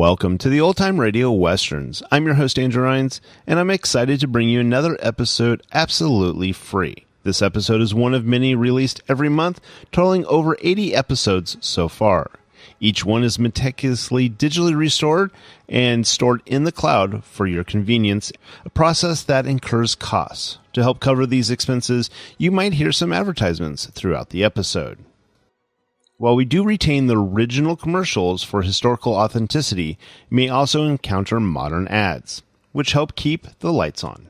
Welcome to the Old Time Radio Westerns. I'm your host, Andrew Rines, and I'm excited to bring you another episode absolutely free. This episode is one of many released every month, totaling over 80 episodes so far. Each one is meticulously digitally restored and stored in the cloud for your convenience, a process that incurs costs. To help cover these expenses, you might hear some advertisements throughout the episode. While we do retain the original commercials for historical authenticity, you may also encounter modern ads, which help keep the lights on.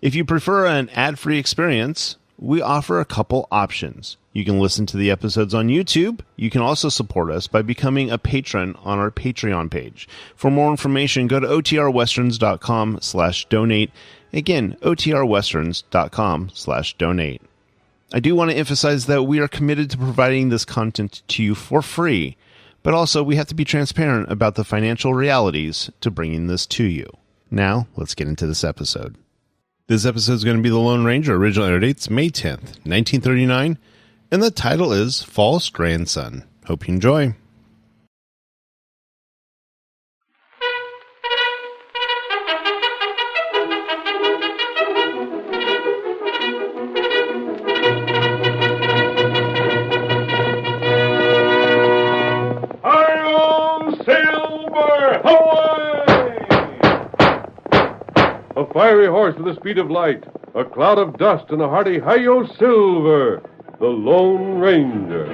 If you prefer an ad-free experience, we offer a couple options. You can listen to the episodes on YouTube. You can also support us by becoming a patron on our Patreon page. For more information, go to otrwesterns.com/donate. Again, otrwesterns.com/donate. I do want to emphasize that we are committed to providing this content to you for free, but also we have to be transparent about the financial realities to bringing this to you. Now, let's get into this episode. This episode is going to be The Lone Ranger. Original air dates May 10th, 1939, and the title is False Grandson. Hope you enjoy. A fiery horse with the speed of light, a cloud of dust, and a hearty Hi-Yo Silver, the Lone Ranger.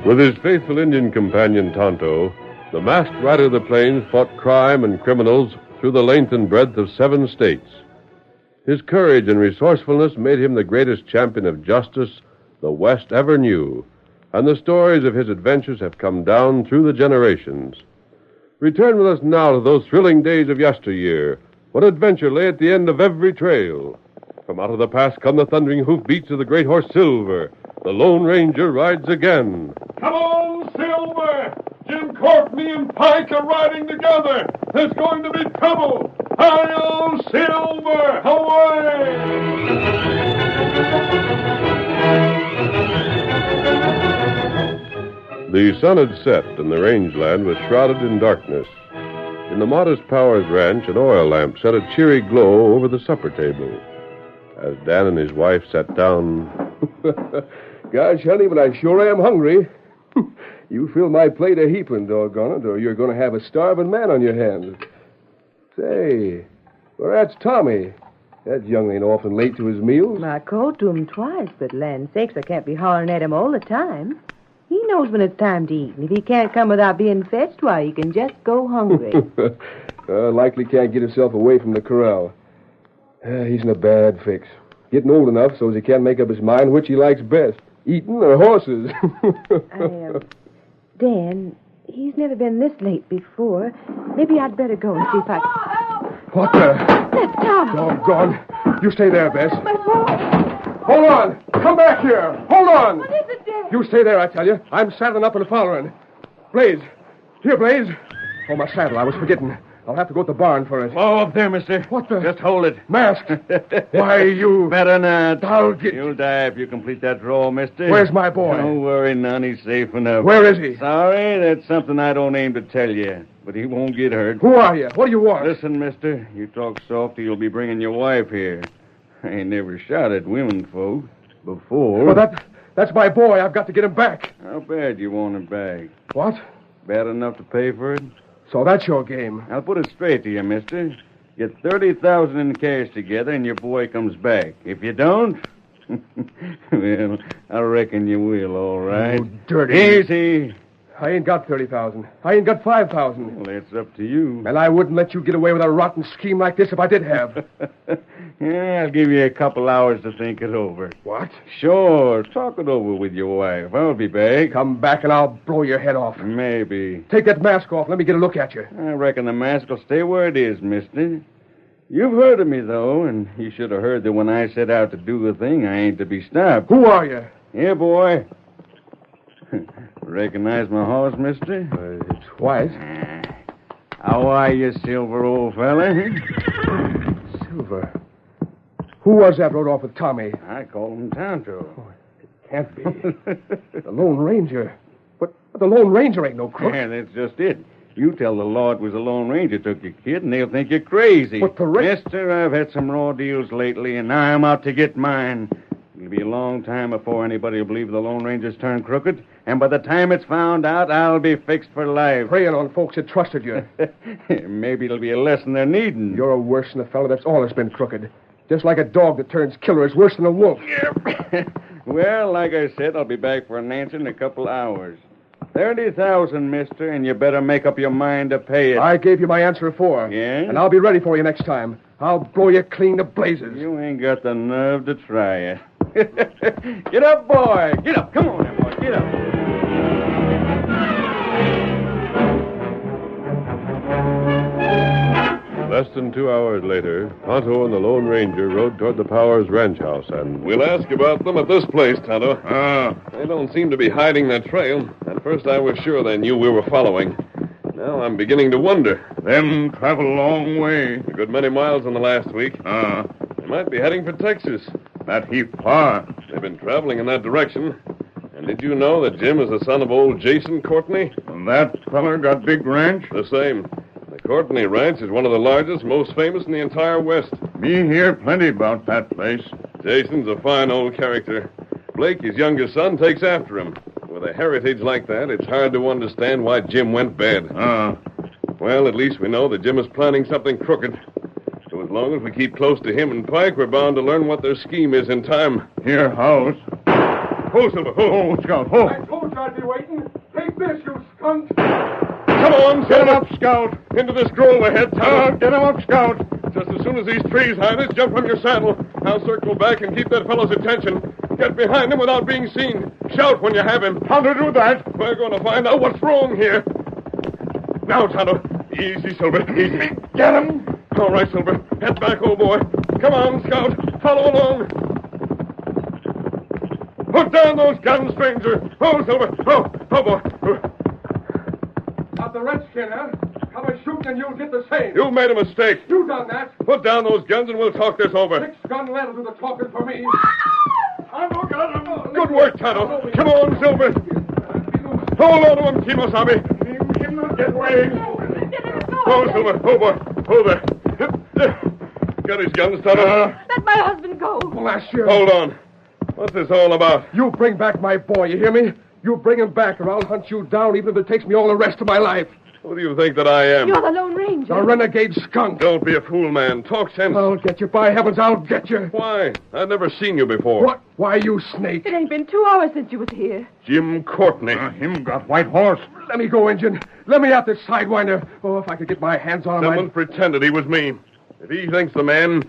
With his faithful Indian companion, Tonto, the masked rider of the plains fought crime and criminals through the length and breadth of 7 states. His courage and resourcefulness made him the greatest champion of justice the West ever knew, and the stories of his adventures have come down through the generations. Return with us now to those thrilling days of yesteryear, when adventure lay at the end of every trail. From out of the past come the thundering hoofbeats of the great horse Silver. The Lone Ranger rides again. Come on, Silver! Jim Courtney and Pike are riding together. There's going to be trouble. Hi-yo, Silver! Away! The sun had set, and the rangeland was shrouded in darkness. In the modest Powers Ranch, an oil lamp set a cheery glow over the supper table. As Dan and his wife sat down... Gosh, honey, but I sure am hungry. You fill my plate a heaping, doggone it, or you're going to have a starving man on your hands. Say, well, that's Tommy. That young ain't often late to his meals. I called to him twice, but land sakes, I can't be hollering at him all the time. He knows when it's time to eat, and if he can't come without being fetched, why, he can just go hungry. Likely can't get himself away from the corral. He's in a bad fix. Getting old enough so he can't make up his mind which he likes best, eating or horses. Dan, he's never been this late before. Maybe I'd better go and see if I... What the? That's Tommy. Doggone. You stay there, Bess. My boy. Hold on. Come back here. Hold on. What is it, Dad? You stay there, I tell you. I'm saddling up and following. Blaze. Here, Blaze. Oh, my saddle. I was forgetting. I'll have to go to the barn for it. Oh, up there, mister. What the? Just hold it. Masked. Why, you... Better not. I'll get... You'll die if you complete that draw, mister. Where's my boy? Don't worry none. He's safe enough. Where is he? Sorry, that's something I don't aim to tell you. But he won't get hurt. Who are you? What do you want? Listen, mister. You talk soft or you'll be bringing your wife here. I ain't never shot at women folk before. Well, that's my boy. I've got to get him back. How bad you want him back? What? Bad enough to pay for it? So that's your game. I'll put it straight to you, mister. Get 30,000 in cash together and your boy comes back. If you don't, well, I reckon you will, all right. You dirty... Easy. I ain't got 30,000. I ain't got 5,000. Well, it's up to you. And I wouldn't let you get away with a rotten scheme like this if I did have. Yeah, I'll give you a couple hours to think it over. What? Sure, talk it over with your wife. I'll be back. Come back and I'll blow your head off. Maybe. Take that mask off. Let me get a look at you. I reckon the mask will stay where it is, mister. You've heard of me, though, and you should have heard that when I set out to do a thing, I ain't to be stopped. Who are you? Here, boy. Recognize my horse, mister? It's White. How are you, Silver, old fella? Silver. Who was that rode off with Tommy? I call him Tonto. Can't be. The Lone Ranger. But the Lone Ranger ain't no crook. Yeah, that's just it. You tell the law it was the Lone Ranger took your kid, and they'll think you're crazy. But the Mister, I've had some raw deals lately, and now I'm out to get mine. It'll be a long time before anybody will believe the Lone Ranger's turned crooked, and by the time it's found out, I'll be fixed for life. Preying on folks that trusted you. Maybe it'll be a lesson they're needing. You're worse than a fellow that's always been crooked. Just like a dog that turns killer is worse than a wolf. Well, like I said, I'll be back for an answer in a couple hours. 30,000, mister, and you better make up your mind to pay it. I gave you my answer before. Yeah? And I'll be ready for you next time. I'll blow you clean to blazes. You ain't got the nerve to try it. Get up, boy. Get up. Come on, boy. Get up. Less than 2 hours later, Tonto and the Lone Ranger rode toward the Powers ranch house, and... We'll ask about them at this place, Tonto. They don't seem to be hiding their trail. At first I was sure they knew we were following. Now I'm beginning to wonder. Them travel a long way. A good many miles in the last week. They might be heading for Texas. That heap far. They've been traveling in that direction. And did you know that Jim is the son of old Jason Courtney? And that feller got big ranch? The same. The Courtney Ranch is one of the largest, most famous in the entire West. Me hear plenty about that place. Jason's a fine old character. Blake, his youngest son, takes after him. With a heritage like that, it's hard to understand why Jim went bad. Well, at least we know that Jim is planning something crooked. So as long as we keep close to him and Pike, we're bound to learn what their scheme is in time. Here, house. Ho, Silver, ho. Scout, ho. I told you I'd be waiting. Take this, you skunk. Come on, Get him Silver. up, Scout. Into this grove ahead, Tonto. Get him up, Scout. Just as soon as these trees hide us, jump from your saddle. I'll circle back and keep that fellow's attention. Get behind him without being seen. Shout when you have him. How to do that? We're going to find out what's wrong here. Now, Tonto. Easy, Silver. Easy. Get him. All right, Silver. Head back, old boy. Come on, Scout. Follow along. Put down those guns, stranger. Oh, Silver. Oh, boy. Not the redskin, huh? Come and shoot and you'll get the same. You made a mistake. You done that. Put down those guns and we'll talk this over. 6-gun lead will do the talking for me. Good work, Tonto. Come on, Silver. Hold on to him, Kimosabe. Him not get away. Oh, Silver. Oh, boy. Oh, there. Got his guns, Tonto. Let my husband go. Blast you. Hold on. What's this all about? You bring back my boy, you hear me? You bring him back or I'll hunt you down even if it takes me all the rest of my life. Who do you think that I am? You're the Lone Ranger. The renegade skunk. Don't be a fool, man. Talk sense. I'll get you. By heavens, I'll get you. Why? I've never seen you before. What? Why, you snake? It ain't been 2 hours since you was here. Jim Courtney. Him got white horse. Let me go, Injun. Let me out this sidewinder. Oh, if I could get my hands on him, Someone pretended he was me. If he thinks the man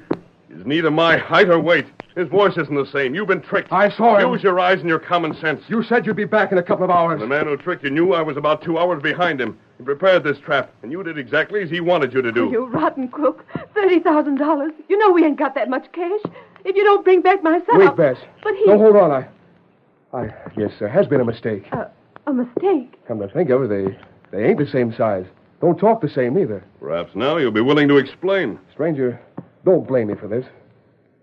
is neither my height or weight, his voice isn't the same. You've been tricked. I saw him. Use your eyes and your common sense. You said you'd be back in a couple of hours. The man who tricked you knew I was about 2 hours behind him. He prepared this trap, and you did exactly as he wanted you to do. You rotten crook. $30,000. You know we ain't got that much cash. If you don't bring back my son... Wait, Bess. But he... No, hold on. Yes, there has been a mistake. A mistake? Come to think of it, they ain't the same size. Don't talk the same either. Perhaps now you'll be willing to explain. Stranger, don't blame me for this.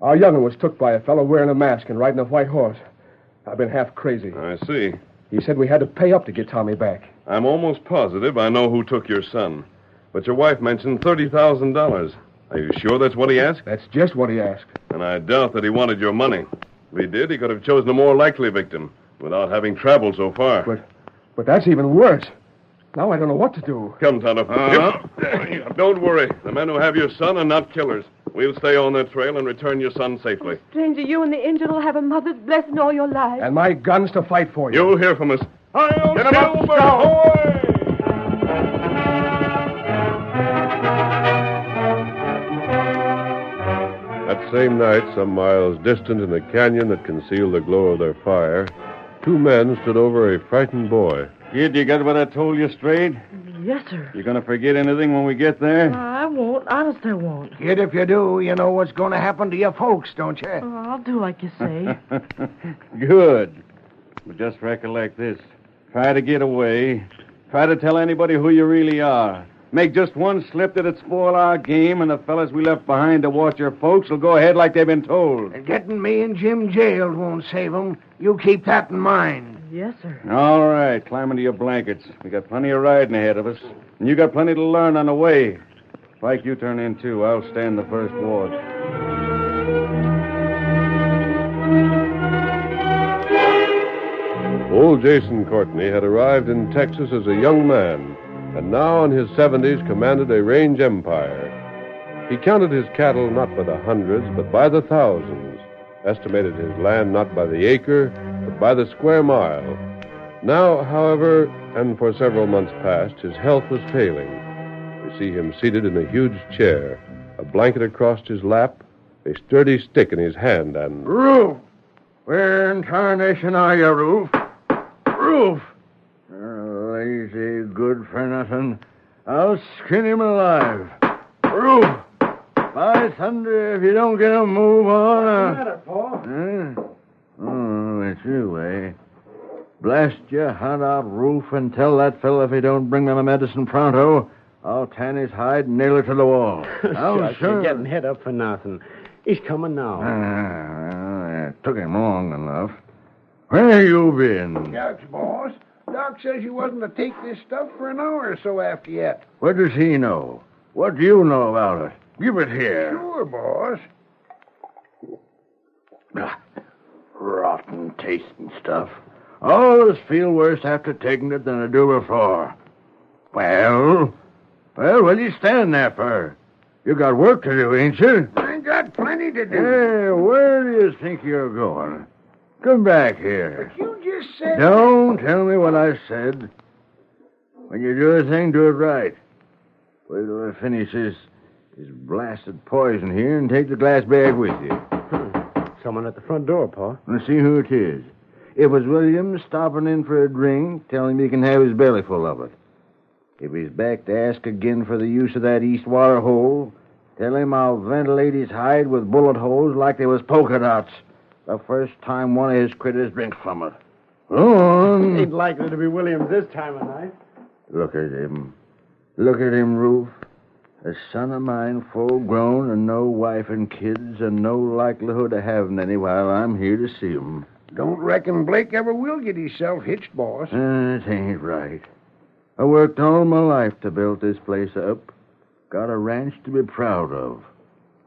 Our young'un was took by a fellow wearing a mask and riding a white horse. I've been half crazy. I see. He said we had to pay up to get Tommy back. I'm almost positive I know who took your son. But your wife mentioned $30,000. Are you sure that's what he asked? That's just what he asked. And I doubt that he wanted your money. If he did, he could have chosen a more likely victim without having traveled so far. But that's even worse. Now I don't know what to do. Come, Tonto. Don't worry. The men who have your son are not killers. We'll stay on their trail and return your son safely. Stranger, you and the Injun will have a mother's blessing all your life. And my guns to fight for you. You'll hear from us. Get him up, Scout! That same night, some miles distant in a canyon that concealed the glow of their fire, two men stood over a frightened boy. Kid, you got what I told you straight? Yes, sir. You gonna forget anything when we get there? I won't. Honest, I won't. Kid, if you do, you know what's going to happen to your folks, don't you? I'll do like you say. Good. But just recollect this. Try to get away. Try to tell anybody who you really are. Make just one slip that'd spoil our game, and the fellas we left behind to watch your folks will go ahead like they've been told. And getting me and Jim jailed won't save 'em. You keep that in mind. Yes, sir. All right, climb into your blankets. We got plenty of riding ahead of us. And you got plenty to learn on the way. Pike, you turn in, too. I'll stand the first watch. Old Jason Courtney had arrived in Texas as a young man, and now in his 70s commanded a range empire. He counted his cattle not by the hundreds, but by the thousands, estimated his land not by the acre, but by the square mile. Now, however, and for several months past, his health was failing. We see him seated in a huge chair, a blanket across his lap, a sturdy stick in his hand, and... Roof! Where in tarnation are you, Roof? Roof! Lazy, good for nothing. I'll skin him alive. Roof! By thunder, if you don't get a move on... What's the matter, Paul? Oh, it's you, eh? Blast your hunt out, Roof, and tell that fellow if he don't bring me my medicine pronto, I'll tan his hide and nail it to the wall. Shucks, you're getting hit up for nothing. He's coming now. It took him long enough. Where you been? Scouts, boss. Doc says you wasn't to take this stuff for an hour or so after yet. What does he know? What do you know about it? Give it here. Sure, boss. Rotten tasting stuff. Always feel worse after taking it than I do before. Well, what do you stand there for? You got work to do, ain't you? I got plenty to do. Hey, where do you think you're going? Come back here. But you just said... Don't tell me what I said. When you do a thing, do it right. Wait till I finish this blasted poison here and take the glass bag with you. Someone at the front door, Pa. Let's see who it is. If it's William stopping in for a drink, tell him he can have his belly full of it. If he's back to ask again for the use of that east water hole, tell him I'll ventilate his hide with bullet holes like they was polka dots the first time one of his critters drinks from it. Go on. Ain't likely to be Williams this time of night. Look at him. Look at him, Roof. A son of mine, full grown, and no wife and kids, and no likelihood of having any while I'm here to see 'em. Don't reckon Blake ever will get himself hitched, boss. That ain't right. I worked all my life to build this place up. Got a ranch to be proud of.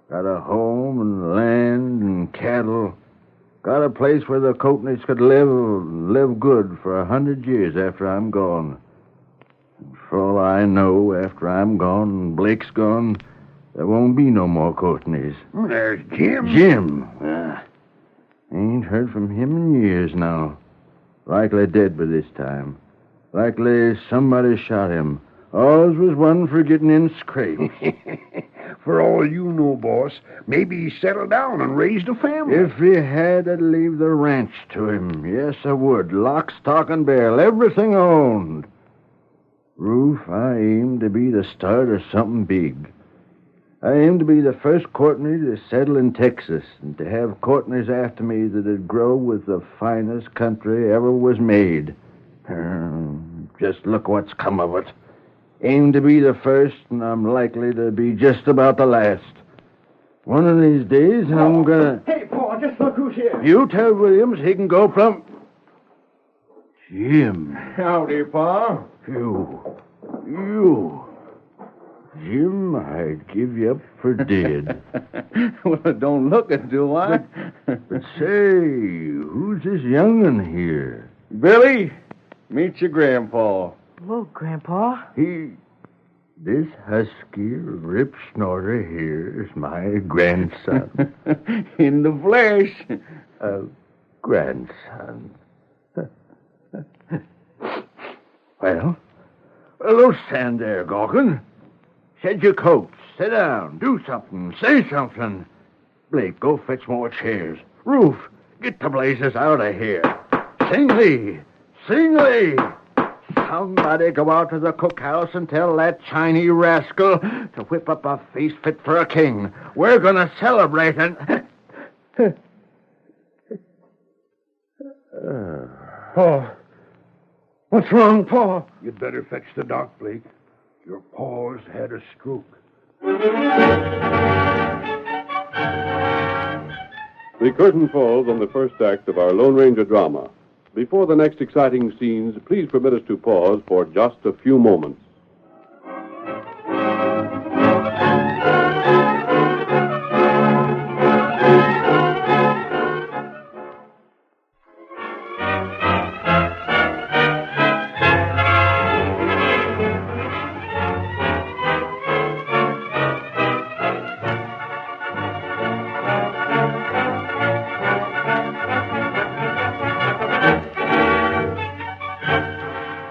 Got a home and land and cattle. Got a place where the Courtneys could live good for 100 years after I'm gone. And for all I know, after I'm gone and Blake's gone, there won't be no more Courtneys. There's Jim. Jim? Ain't heard from him in years now. Likely dead by this time. Likely somebody shot him. Ours was one for getting in scrapes. For all you know, boss, maybe he settled down and raised a family. If he had, I'd leave the ranch to him. Yes, I would. Lock, stock, and barrel. Everything owned. Roof, I aim to be the start of something big. I aim to be the first Courtney to settle in Texas and to have Courtneys after me that'd grow with the finest country ever was made. Just look what's come of it. Aim to be the first, and I'm likely to be just about the last. One of these days, I'm gonna... Hey, Paul, just look who's here. You tell Williams he can go plumb... Jim. Howdy, Pa. You. Jim, I'd give you up for dead. Well, it don't look it, do I? But say, who's this young'un here? Billy, meet your grandpa. Hello, Grandpa. This husky, rip snorter here is my grandson. In the flesh. A grandson. Well, don't stand there, gawking. Shed your coat. Sit down. Do something. Say something. Blake, go fetch more chairs. Roof, get the blazes out of here. Sing Lee. Somebody go out to the cookhouse and tell that Chinese rascal to whip up a feast fit for a king. We're going to celebrate it. Paul. What's wrong, Paul? You'd better fetch the doc, Blake. Your pa's had a stroke. The curtain falls on the first act of our Lone Ranger drama. Before the next exciting scenes, please permit us to pause for just a few moments.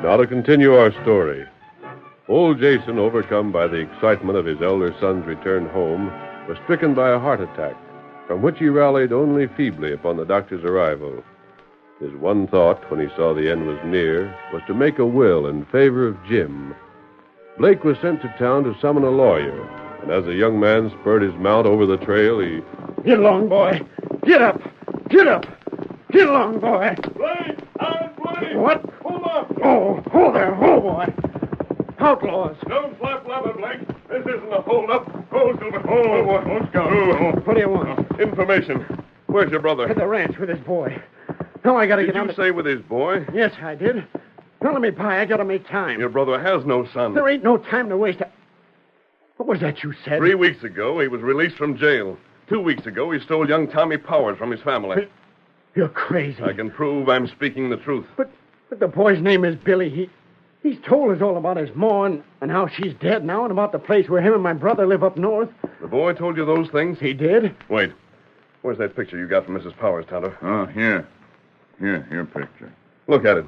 Now to continue our story. Old Jason, overcome by the excitement of his elder son's return home, was stricken by a heart attack, from which he rallied only feebly upon the doctor's arrival. His one thought, when he saw the end was near, was to make a will in favor of Jim. Blake was sent to town to summon a lawyer, and as the young man spurred his mount over the trail, he... Get along, boy. Get up. Get along, boy. Blake! I'm Blake! What? Hold up! Oh, hold there. Oh, boy. Outlaws. Don't flap leather, Blake. This isn't a hold-up. Oh, Silver. Oh, boy. Oh, Scout. What do you want? Information. Where's your brother? At the ranch with his boy. Now I gotta Did get on you say with his boy? Yes, I did. Now let me pie. I gotta make time. Your brother has no son. There ain't no time to waste. What was that you said? 3 weeks ago, he was released from jail. 2 weeks ago, he stole young Tommy Powers from his family. You're crazy. I can prove I'm speaking the truth. But the boy's name is Billy. He's told us all about his ma and how she's dead now and about the place where him and my brother live up north. The boy told you those things? He did? Wait. Where's that picture you got from Mrs. Powers, Tonto? Oh, here. Here, your picture. Look at it.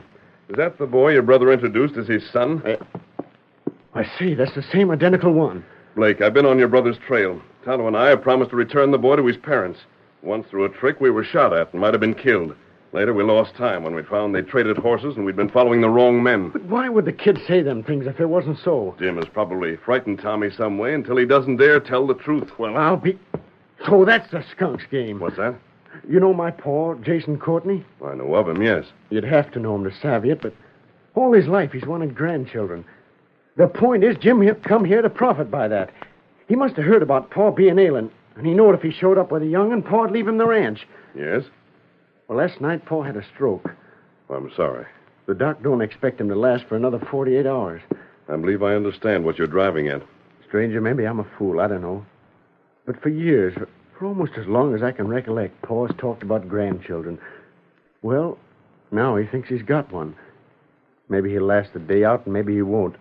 Is that the boy your brother introduced as his son? I see. That's the same identical one. Blake, I've been on your brother's trail. Tonto and I have promised to return the boy to his parents. Once through a trick, we were shot at and might have been killed. Later, we lost time when we found they traded horses and we'd been following the wrong men. But why would the kid say them things if it wasn't so? Jim has probably frightened Tommy some way until he doesn't dare tell the truth. Well, I'll be... So that's the skunk's game. What's that? You know my pa, Jason Courtney? I know of him, yes. You'd have to know him to savvy it, but all his life he's wanted grandchildren. The point is, Jim come here to profit by that. He must have heard about Pa being ailing, and he knowed if he showed up with a young'un, Pa'd leave him the ranch. Yes? Well, last night, Pa had a stroke. I'm sorry. The doc don't expect him to last for another 48 hours. I believe I understand what you're driving at. Stranger, maybe I'm a fool. I don't know. But for years, for almost as long as I can recollect, Pa's talked about grandchildren. Well, now he thinks he's got one. Maybe he'll last the day out, and maybe he won't.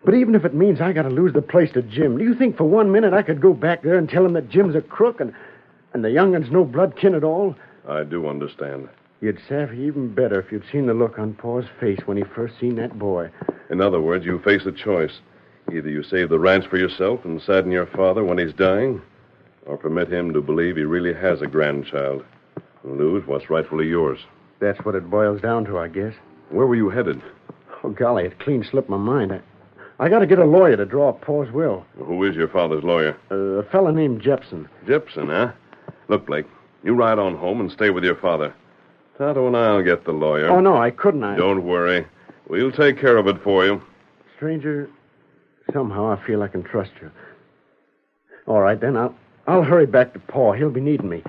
But even if it means I gotta lose the place to Jim, do you think for 1 minute I could go back there and tell him that Jim's a crook and the young'un's no blood kin at all? I do understand. You'd savvy even better if you'd seen the look on Pa's face when he first seen that boy. In other words, you face a choice. Either you save the ranch for yourself and sadden your father when he's dying, or permit him to believe he really has a grandchild and lose what's rightfully yours. That's what it boils down to, I guess. Where were you headed? Oh, golly, it clean slipped my mind. I got to get a lawyer to draw up Paul's will. Who is your father's lawyer? A fella named Jepson. Jepson, huh? Look, Blake, you ride on home and stay with your father. Tonto and I'll get the lawyer. Oh, no, I couldn't. Don't worry. We'll take care of it for you. Stranger, somehow I feel I can trust you. All right, then, I'll hurry back to Paul. He'll be needing me.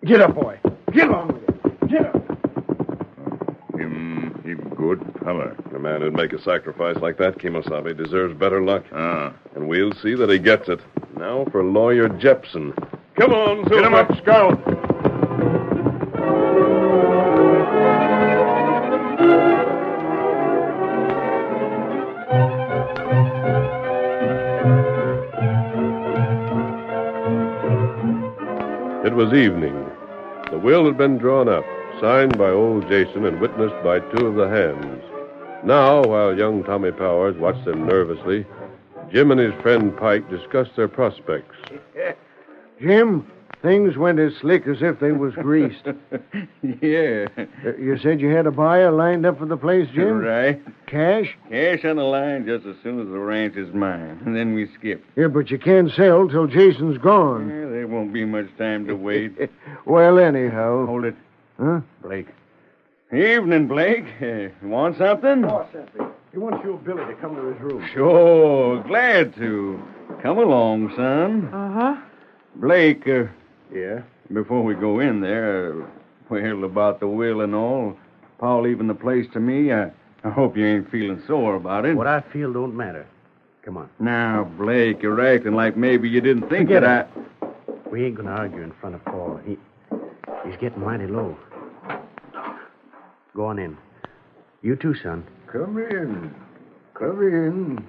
Get up, boy. Get along with it. Get up. He good fella. A man who'd make a sacrifice like that, Kimosabe, deserves better luck. And we'll see that he gets it. Now for Lawyer Jepson. Come on, Silver. Get him up, Scout. It was evening. The will had been drawn up, signed by old Jason and witnessed by two of the hands. Now, while young Tommy Powers watched them nervously, Jim and his friend Pike discussed their prospects. Jim, things went as slick as if they was greased. Yeah. You said you had a buyer lined up for the place, Jim? Right. Cash? Cash on the line just as soon as the ranch is mine. And then we skip. Yeah, but you can't sell till Jason's gone. Yeah, there won't be much time to wait. Well, anyhow. Hold it. Huh? Blake. Evening, Blake. You want something? Boss sent me. He wants you and Billy to come to his room. Sure. Glad to. Come along, son. Uh-huh. Blake, Yeah? before we go in there, well, about the will and all, Pa leaving the place to me, I hope you ain't feeling sore about it. What I feel don't matter. Come on. Now, Blake, you're acting like maybe you didn't think Forget that We ain't going to argue in front of Paul. He's getting mighty low. Go on in. You too, son. Come in. Come in.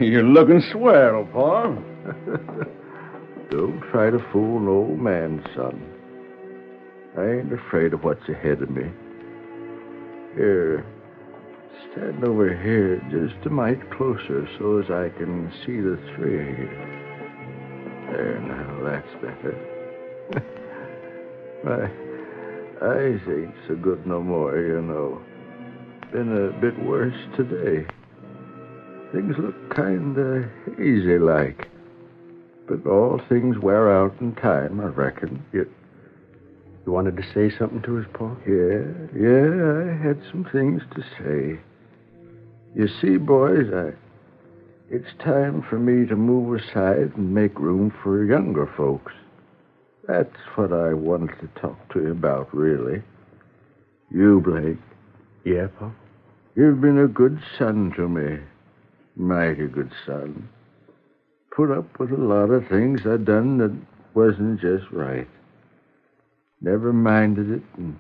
You're looking swell, Pa. Don't try to fool an old man, son. I ain't afraid of what's ahead of me. Here, stand over here just a mite closer so as I can see the three of you. There, now, that's better. My eyes ain't so good no more, you know. Been a bit worse today. Things look kind of hazy-like. But all things wear out in time, I reckon. You wanted to say something to us, Paul? Yeah, I had some things to say. You see, boys, it's time for me to move aside and make room for younger folks. That's what I wanted to talk to you about, really. You, Blake. Yeah, Paul? You've been a good son to me. Mighty good son. Put up with a lot of things I done that wasn't just right. Never minded it, and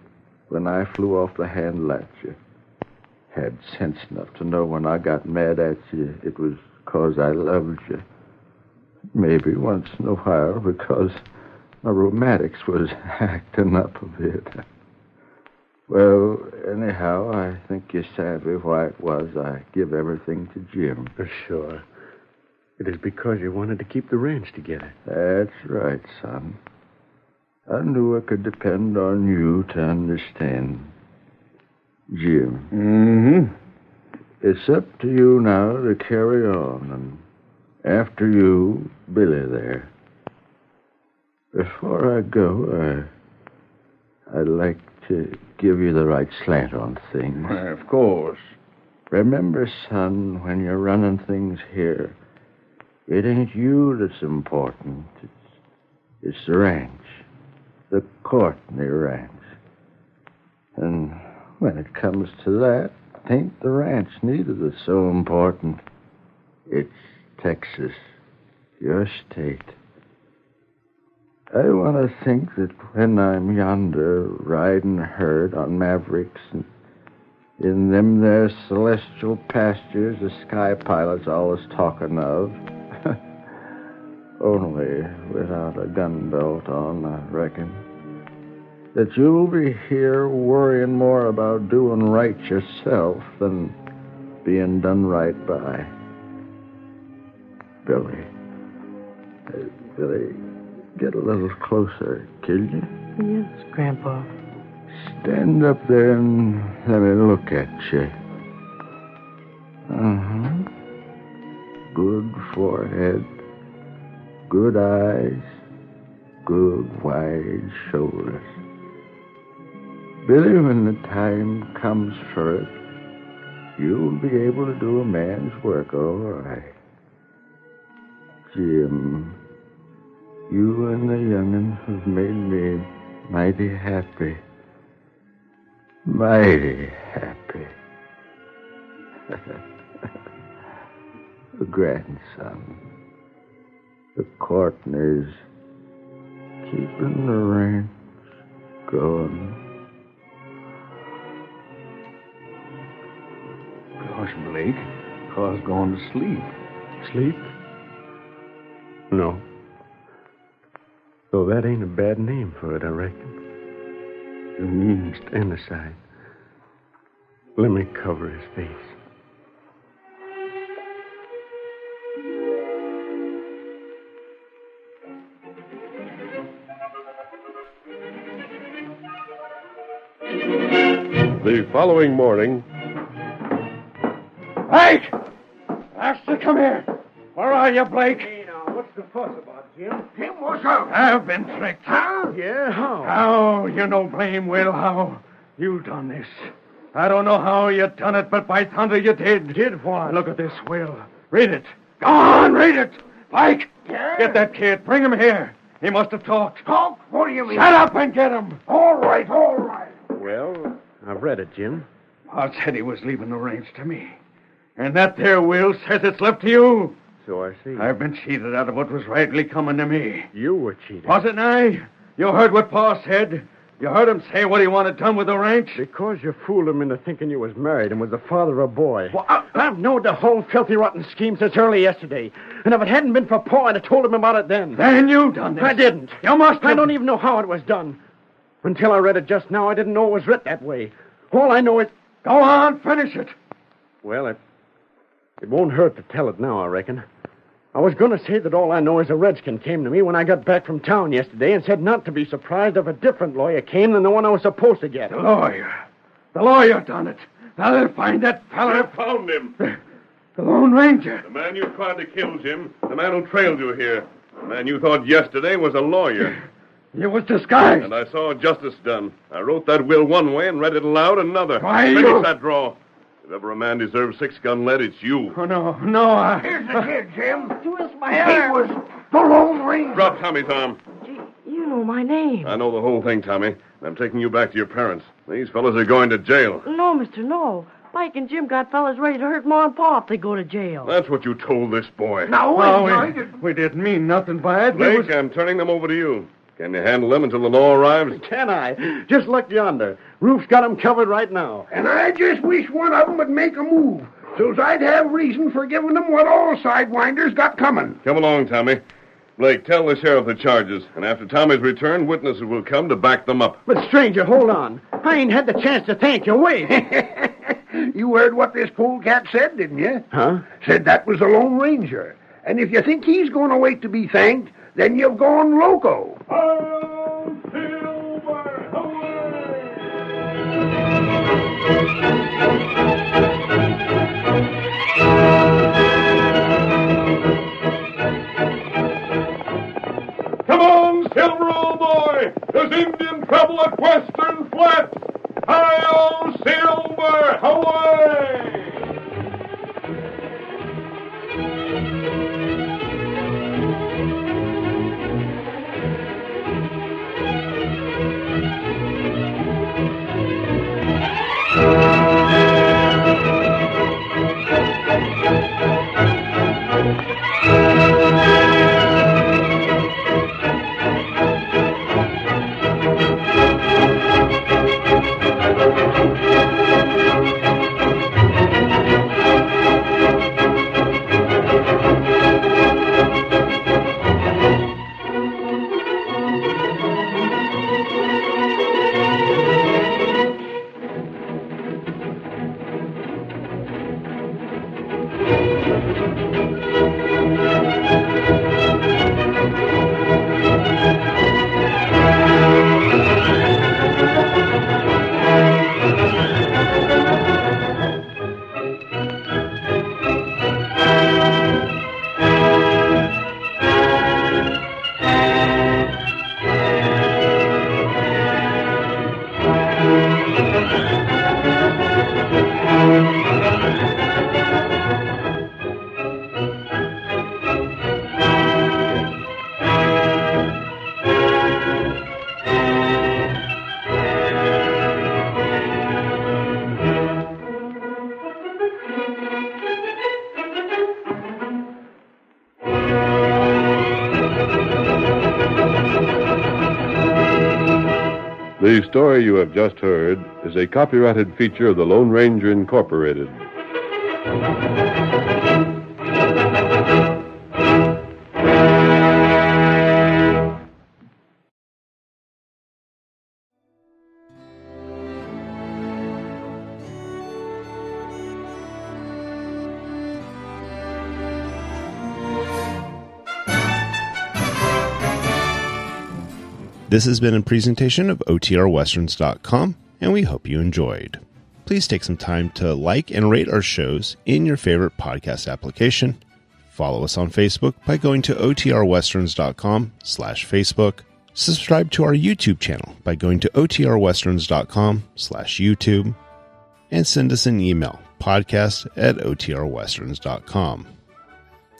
when I flew off the handle at you, had sense enough to know when I got mad at you, it was 'cause I loved you. Maybe once in a while because my rheumatics was acting up a bit. Well, anyhow, I think you savvy why it was I give everything to Jim. Sure. It is because you wanted to keep the ranch together. That's right, son. I knew I could depend on you to understand. Jim. Mm-hmm. It's up to you now to carry on, and after you, Billy there. Before I go, I'd like to give you the right slant on things. Of course. Remember, son, when you're running things here, it ain't you that's important. It's the ranch. The Courtney Ranch. And when it comes to that, ain't the ranch neither that's so important. It's Texas, your state. I want to think that when I'm yonder riding herd on mavericks and in them there celestial pastures the sky pilot's always talking of, only without a gun belt on, I reckon, that you'll be here worrying more about doing right yourself than being done right by. Billy. Billy, get a little closer, can you? Yes, Grandpa. Stand up there and let me look at you. Uh-huh. Good forehead, good eyes, good wide shoulders. Billy, when the time comes for it, you'll be able to do a man's work all right. Jim, you and the young'un have made me mighty happy. Mighty happy. The grandson, the Courtneys, keeping the ranch going. Gosh, Blake, Pa's gone to sleep. Sleep? No. Though that ain't a bad name for it, I reckon. You mean? Stand aside. Let me cover his face. The following morning, Blake! Master, come here. Where are you, Blake? Hey, now, what's the fuss about, Jim? Jim, what's up? I've been tricked. Huh? Yeah, how? How? You know blame well how. You done this. I don't know how you done it, but by thunder you did. Did what? Look at this will. Read it. Go on, read it. Blake, Yeah? get that kid. Bring him here. He must have talked. Talk? What do you mean? Shut up and get him. All right, all right. Well, I've read it, Jim. Pa said he was leaving the ranch to me. And that there will says it's left to you. So I see. I've been cheated out of what was rightly coming to me. You were cheated. Wasn't I? You heard what Pa said. You heard him say what he wanted done with the ranch. Because you fooled him into thinking you was married and was the father of a boy. Well, I've known the whole filthy, rotten scheme since early yesterday. And if it hadn't been for Pa, I'd have told him about it then. Then you done this. I didn't. You must have. I don't even know how it was done. Until I read it just now, I didn't know it was writ that way. All I know is... Go on, finish it. Well, it won't hurt to tell it now, I reckon. I was going to say that all I know is a redskin came to me when I got back from town yesterday and said not to be surprised if a different lawyer came than the one I was supposed to get. The lawyer. The lawyer done it. Now they'll find that fella. You found him. The Lone Ranger. The man you tried to kill, Jim. The man who trailed you here. The man you thought yesterday was a lawyer. You was disguised. And I saw justice done. I wrote that will one way and read it aloud another. Why, Finish you... that draw. If ever a man deserves 6-gun lead, it's you. Oh, no, Here's the kid, Jim. Twist my He hair. was the Lone Ranger. Drop Tommy, Tom. Gee, you know my name. I know the whole thing, Tommy. I'm taking you back to your parents. These fellas are going to jail. No, mister, no. Mike and Jim got fellas ready to hurt Ma and Pa if they go to jail. That's what you told this boy. We didn't mean nothing by it. Blake, I'm turning them over to you. Can you handle them until the law arrives? Can I? Just look yonder. Roof's got 'em covered right now. And I just wish one of them would make a move, so's I'd have reason for giving them what all sidewinders got coming. Come along, Tommy. Blake, tell the sheriff the charges, and after Tommy's return, witnesses will come to back them up. But, stranger, hold on. I ain't had the chance to thank you. Wait. You heard what this polecat said, didn't you? Huh? Said that was the Lone Ranger. And if you think he's going to wait to be thanked, then you've gone loco. Come on, Silver, old boy! There's Indian trouble at Western Flat! Hi-yo, Silver! Away! The story you have just heard is a copyrighted feature of the Lone Ranger Incorporated. This has been a presentation of OTRWesterns.com, and we hope you enjoyed. Please take some time to like and rate our shows in your favorite podcast application. Follow us on Facebook by going to OTRWesterns.com/Facebook. Subscribe to our YouTube channel by going to OTRWesterns.com/YouTube. And send us an email, podcast@OTRWesterns.com.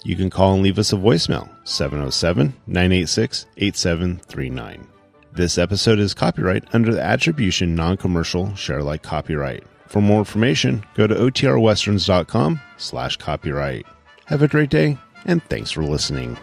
You can call and leave us a voicemail, 707-986-8739. This episode is copyright under the Attribution Non-Commercial Share-alike copyright. For more information, go to OTRWesterns.com/copyright. Have a great day, and thanks for listening.